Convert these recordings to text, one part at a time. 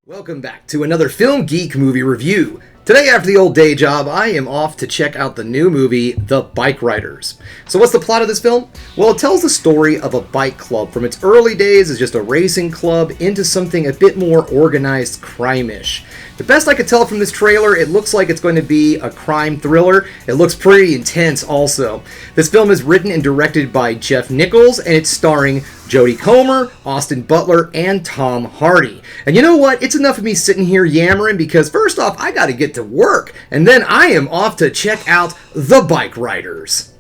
Welcome back to another Film Geek Movie review. Today, after the old day job, I am off to check out the new movie, The Bikeriders. So what's the plot of this film? Well, it tells the story of a bike club from its early days as just a racing club into something a bit more organized crime-ish. The best I could tell from this trailer, it looks like it's going to be a crime thriller. It looks pretty intense also. This film is written and directed by Jeff Nichols, and it's starring Jodie Comer, Austin Butler, and Tom Hardy. And you know what? It's enough of me sitting here yammering because first off, I gotta get to work, and then I am off to check out The Bikeriders.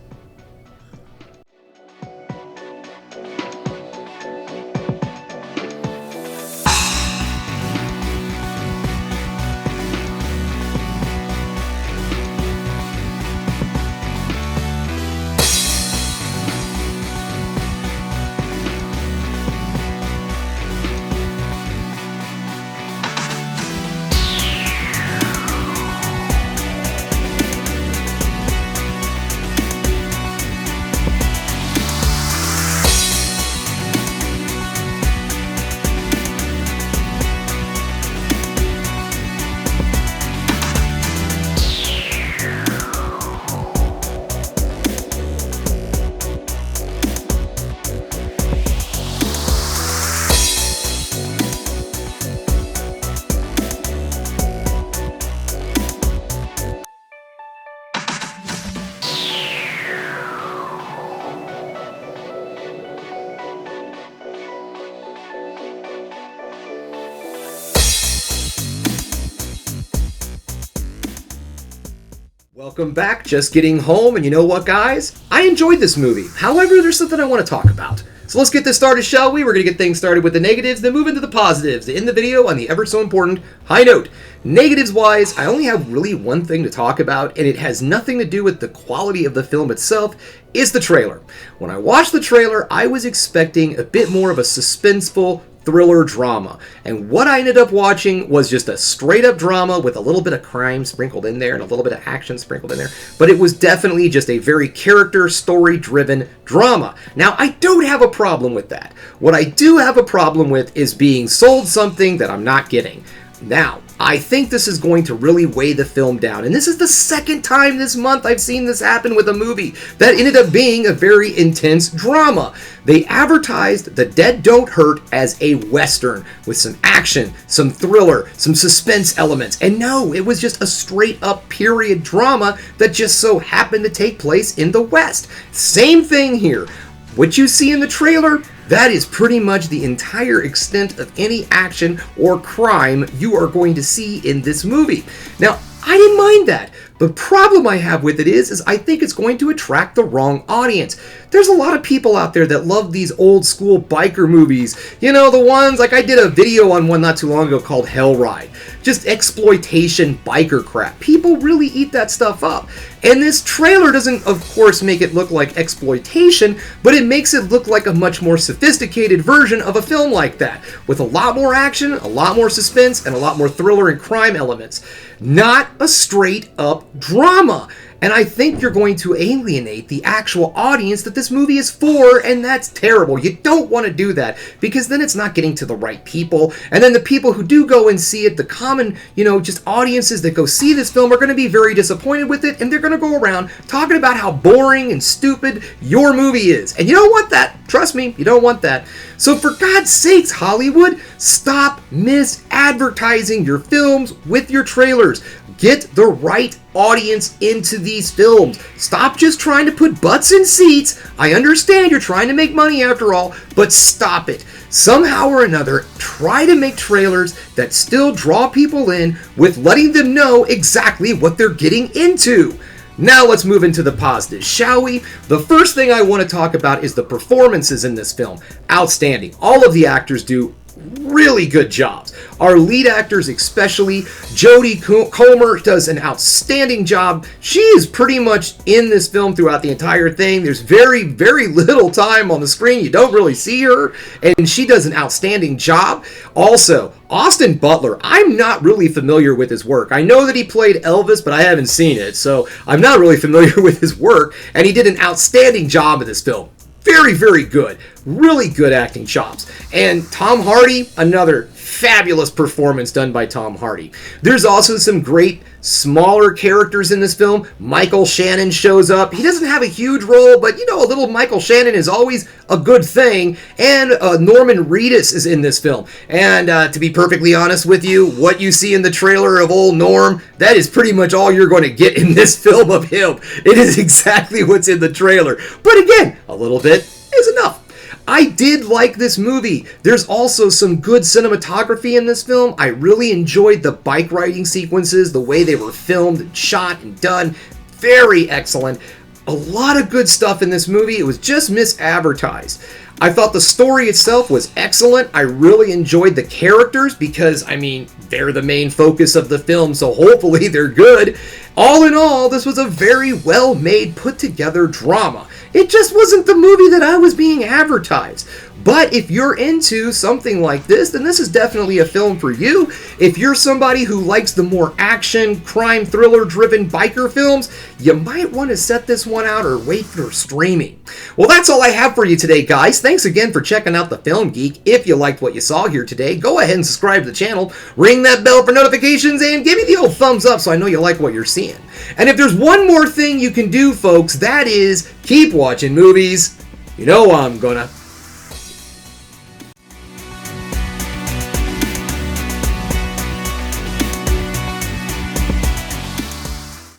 Welcome back, just getting home, and you know what, guys? I enjoyed this movie. However, there's something I want to talk about. So let's get this started, shall we? We're going to get things started with the negatives, then move into the positives. In the video, on the ever so important high note. Negatives-wise, I only have really one thing to talk about, and it has nothing to do with the quality of the film itself. It's the trailer. When I watched the trailer, I was expecting a bit more of a suspenseful thriller drama, and what I ended up watching was just a straight up drama with a little bit of crime sprinkled in there and a little bit of action sprinkled in there, but it was definitely just a very character story driven drama. Now, I don't have a problem with that. What I do have a problem with is being sold something that I'm not getting. Now, I think this is going to really weigh the film down, and this is the second time this month I've seen this happen with a movie that ended up being a very intense drama. They advertised The Dead Don't Hurt as a Western with some action, some thriller, some suspense elements, and no, it was just a straight up period drama that just so happened to take place in the West. Same thing here. What you see in the trailer, that is pretty much the entire extent of any action or crime you are going to see in this movie. Now, I didn't mind that. The problem I have with it is I think it's going to attract the wrong audience. There's a lot of people out there that love these old school biker movies. You know, the ones, like I did a video on one not too long ago called Hell Ride. Just exploitation biker crap. People really eat that stuff up. And this trailer doesn't, of course, make it look like exploitation, but it makes it look like a much more sophisticated version of a film like that, with a lot more action, a lot more suspense, and a lot more thriller and crime elements. Not a straight up drama. And I think you're going to alienate the actual audience that this movie is for, and that's terrible. You don't want to do that, because then it's not getting to the right people. And then the people who do go and see it, the common, just audiences that go see this film are going to be very disappointed with it, and they're going to go around talking about how boring and stupid your movie is. And you don't want that. Trust me, you don't want that. So for God's sakes, Hollywood, stop mis-advertising your films with your trailers. Get the right audience into these films. Stop just trying to put butts in seats. I understand you're trying to make money after all, but stop it. Somehow or another, try to make trailers that still draw people in with letting them know exactly what they're getting into. Now let's move into the positives, shall we? The first thing I want to talk about is the performances in this film. Outstanding. All of the actors do really good jobs. Our lead actors especially, Jodie Comer does an outstanding job. She is pretty much in this film throughout the entire thing. There's very, very little time on the screen. You don't really see her, and she does an outstanding job. Also, Austin Butler, I'm not really familiar with his work. I know that he played Elvis, but I haven't seen it, so I'm not really familiar with his work, and he did an outstanding job in this film. Very, very good. Really good acting chops. And Tom Hardy, another fabulous performance done by Tom Hardy. There's also some great smaller characters in this film. Michael Shannon shows up. He doesn't have a huge role, but a little Michael Shannon is always a good thing. And Norman Reedus is in this film. And to be perfectly honest with you, what you see in the trailer of old Norm, that is pretty much all you're going to get in this film of him. It is exactly what's in the trailer. But again, a little bit is enough. I did like this movie. There's also some good cinematography in this film. I really enjoyed the bike riding sequences, the way they were filmed and shot and done. Very excellent. A lot of good stuff in this movie. It was just misadvertised. I thought the story itself was excellent. I really enjoyed the characters because, they're the main focus of the film, so hopefully they're good. All in all, this was a very well-made, put-together drama. It just wasn't the movie that I was being advertised. But if you're into something like this, then this is definitely a film for you. If you're somebody who likes the more action, crime, thriller-driven biker films, you might want to set this one out or wait for streaming. Well, that's all I have for you today, guys. Thanks again for checking out the Film Geek. If you liked what you saw here today, go ahead and subscribe to the channel, ring that bell for notifications, and give me the old thumbs up so I know you like what you're seeing. And if there's one more thing you can do, folks, that is keep watching movies. You know I'm gonna.